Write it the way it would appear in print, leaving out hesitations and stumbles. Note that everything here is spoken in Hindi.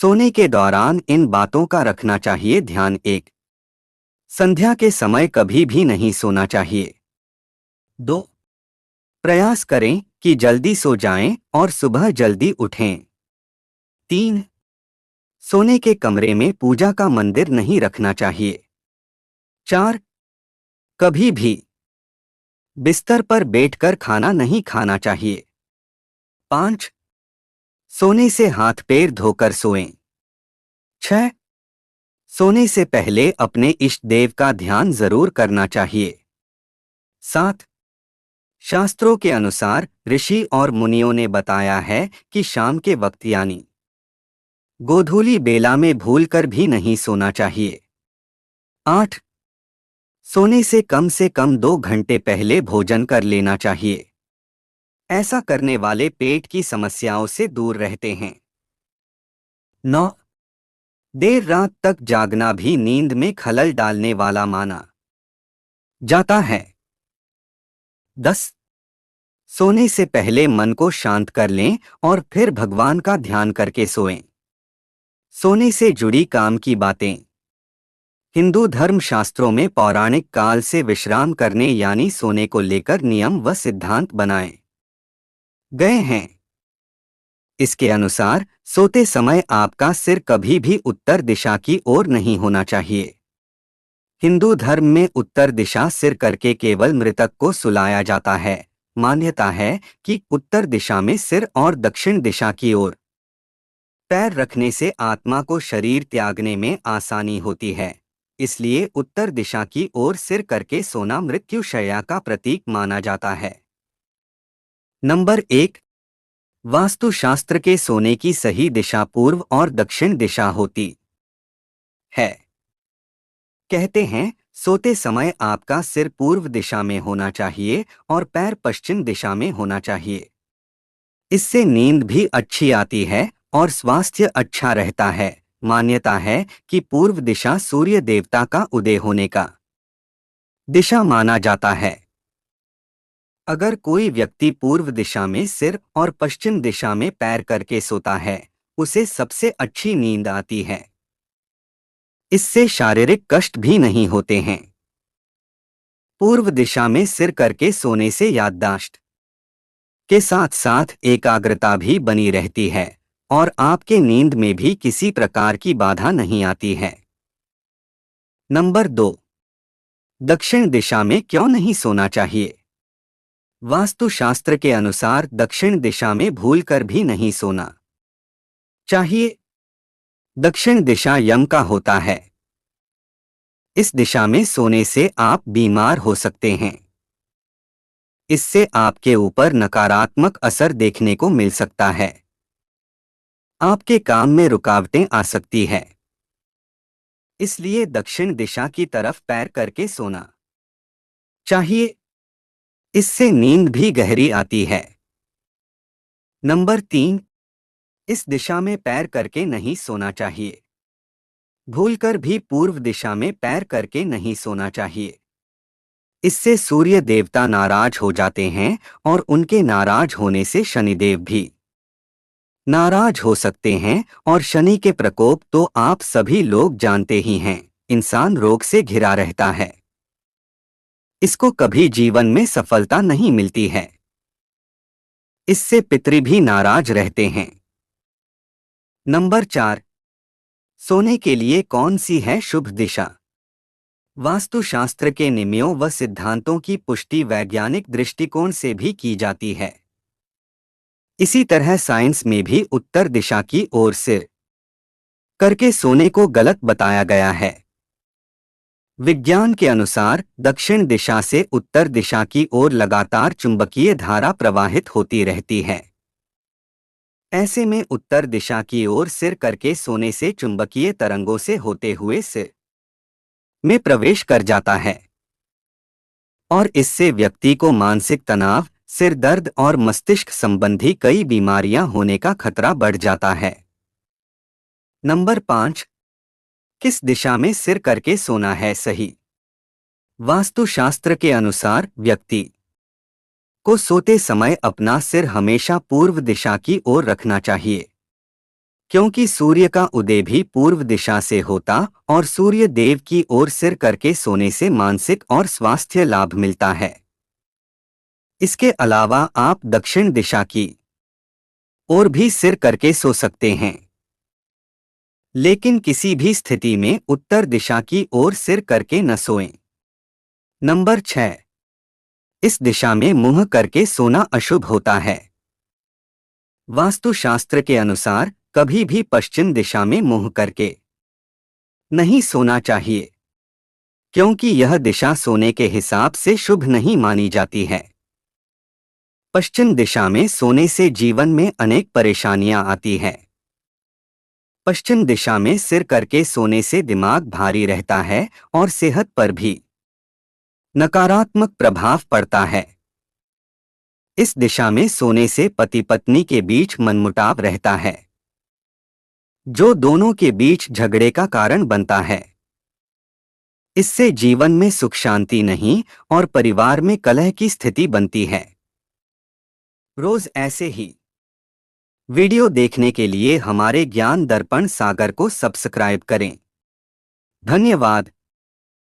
सोने के दौरान इन बातों का रखना चाहिए ध्यान। एक, संध्या के समय कभी भी नहीं सोना चाहिए। दो, प्रयास करें कि जल्दी सो जाएं और सुबह जल्दी उठें। तीन, सोने के कमरे में पूजा का मंदिर नहीं रखना चाहिए। चार, कभी भी बिस्तर पर बैठकर खाना नहीं खाना चाहिए। पाँच, सोने से हाथ पैर धोकर सोएं। छह, सोने से पहले अपने इष्ट देव का ध्यान जरूर करना चाहिए। सात, शास्त्रों के अनुसार ऋषि और मुनियों ने बताया है कि शाम के वक्त यानी गोधूली बेला में भूलकर भी नहीं सोना चाहिए। आठ, सोने से कम 2 घंटे पहले भोजन कर लेना चाहिए। ऐसा करने वाले पेट की समस्याओं से दूर रहते हैं। 9, देर रात तक जागना भी नींद में खलल डालने वाला माना जाता है। 10, सोने से पहले मन को शांत कर लें और फिर भगवान का ध्यान करके सोएं। सोने से जुड़ी काम की बातें। हिंदू धर्म शास्त्रों में पौराणिक काल से विश्राम करने यानी सोने को लेकर नियम व सिद्धांत बनाए गए हैं। इसके अनुसार सोते समय आपका सिर कभी भी उत्तर दिशा की ओर नहीं होना चाहिए। हिंदू धर्म में उत्तर दिशा सिर करके केवल मृतक को सुलाया जाता है। मान्यता है कि उत्तर दिशा में सिर और दक्षिण दिशा की ओर पैर रखने से आत्मा को शरीर त्यागने में आसानी होती है। इसलिए उत्तर दिशा की ओर सिर करके सोना मृत्युशैया का प्रतीक माना जाता है। नंबर 1, वास्तुशास्त्र के सोने की सही दिशा पूर्व और दक्षिण दिशा होती है। कहते हैं सोते समय आपका सिर पूर्व दिशा में होना चाहिए और पैर पश्चिम दिशा में होना चाहिए। इससे नींद भी अच्छी आती है और स्वास्थ्य अच्छा रहता है। मान्यता है कि पूर्व दिशा सूर्य देवता का उदय होने का दिशा माना जाता है। अगर कोई व्यक्ति पूर्व दिशा में सिर और पश्चिम दिशा में पैर करके सोता है, उसे सबसे अच्छी नींद आती है। इससे शारीरिक कष्ट भी नहीं होते हैं। पूर्व दिशा में सिर करके सोने से याददाश्त के साथ साथ एकाग्रता भी बनी रहती है और आपके नींद में भी किसी प्रकार की बाधा नहीं आती है। नंबर 2, दक्षिण दिशा में क्यों नहीं सोना चाहिए? वास्तुशास्त्र के अनुसार दक्षिण दिशा में भूलकर भी नहीं सोना चाहिए। दक्षिण दिशा यम का होता है। इस दिशा में सोने से आप बीमार हो सकते हैं। इससे आपके ऊपर नकारात्मक असर देखने को मिल सकता है। आपके काम में रुकावटें आ सकती है। इसलिए दक्षिण दिशा की तरफ पैर करके सोना चाहिए। इससे नींद भी गहरी आती है। नंबर 3, इस दिशा में पैर करके नहीं सोना चाहिए। भूलकर भी पूर्व दिशा में पैर करके नहीं सोना चाहिए। इससे सूर्य देवता नाराज हो जाते हैं और उनके नाराज होने से शनिदेव भी नाराज हो सकते हैं और शनि के प्रकोप तो आप सभी लोग जानते ही हैं। इंसान रोग से घिरा रहता है। इसको कभी जीवन में सफलता नहीं मिलती है। इससे पितृ भी नाराज रहते हैं। नंबर 4, सोने के लिए कौन सी है शुभ दिशा? वास्तुशास्त्र के नियमों व सिद्धांतों की पुष्टि वैज्ञानिक दृष्टिकोण से भी की जाती है। इसी तरह साइंस में भी उत्तर दिशा की ओर सिर करके सोने को गलत बताया गया है। विज्ञान के अनुसार दक्षिण दिशा से उत्तर दिशा की ओर लगातार चुंबकीय धारा प्रवाहित होती रहती है। ऐसे में उत्तर दिशा की ओर सिर करके सोने से चुंबकीय तरंगों से होते हुए सिर में प्रवेश कर जाता है और इससे व्यक्ति को मानसिक तनाव, सिर दर्द और मस्तिष्क संबंधी कई बीमारियां होने का खतरा बढ़ जाता है। नंबर 5, किस दिशा में सिर करके सोना है सही? वास्तुशास्त्र के अनुसार व्यक्ति को सोते समय अपना सिर हमेशा पूर्व दिशा की ओर रखना चाहिए। क्योंकि सूर्य का उदय भी पूर्व दिशा से होता और सूर्य देव की ओर सिर करके सोने से मानसिक और स्वास्थ्य लाभ मिलता है। इसके अलावा आप दक्षिण दिशा की ओर भी सिर करके सो सकते हैं, लेकिन किसी भी स्थिति में उत्तर दिशा की ओर सिर करके न सोएं। नंबर 6। इस दिशा में मुंह करके सोना अशुभ होता है। वास्तुशास्त्र के अनुसार कभी भी पश्चिम दिशा में मुंह करके नहीं सोना चाहिए, क्योंकि यह दिशा सोने के हिसाब से शुभ नहीं मानी जाती है। पश्चिम दिशा में सोने से जीवन में अनेक परेशानियां आती हैं। पश्चिम दिशा में सिर करके सोने से दिमाग भारी रहता है और सेहत पर भी नकारात्मक प्रभाव पड़ता है। इस दिशा में सोने से पति पत्नी के बीच मनमुटाव रहता है, जो दोनों के बीच झगड़े का कारण बनता है। इससे जीवन में सुख शांति नहीं और परिवार में कलह की स्थिति बनती है। रोज ऐसे ही वीडियो देखने के लिए हमारे ज्ञान दर्पण सागर को सब्सक्राइब करें। धन्यवाद।